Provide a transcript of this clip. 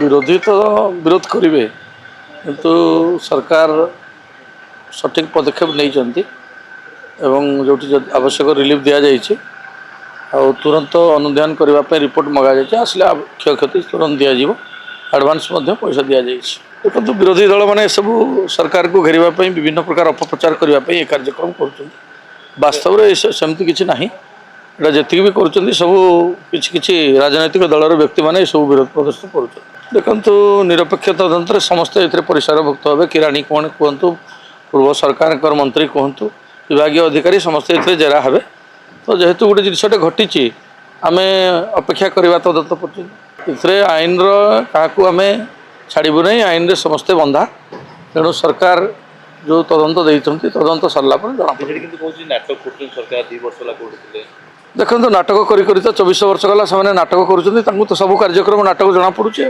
विरोधी तो विरोध करेंगे किंतु सरकार सठिक पदक्षेप नहीं जो आवश्यक रिलीफ दि जाइए तुरंत अनुधान करने रिपोर्ट मगा जाए आसले क्षयक्षति तुरंत दिज्व एडवांस पैसा दि जाइए। देखो विरोधी दल मैंने सब सरकार को घेरवाई विभिन्न प्रकार अपप्रचार करने कार्यक्रम करवास्तव में सेमती किसी ना जी भी कर सब किसी राजनैतिक दलर व्यक्ति मैंने सब विरोध प्रदर्शन कर देखु निरपेक्ष तदंतर समस्ते ए परिसरभुक्त हे किराणी कौन कहतु पूर्व सरकार मंत्री कहतु विभाग अधिकारी समस्ते ए जेरा हे तो जेहेतु गोटे जिनसटे घटी आम अपेक्षा करवा तदंत पर्यटन आईन क्या आम छाड़बू नहीं आईन रे समस्ते बंधा तेणु सरकार जो तदंत देते तदंत सरला जना देखो नाटक करी तो 24 वर्ष गला से नाटक कर तो सब कार्यक्रम नाटक जना पड़ुचे।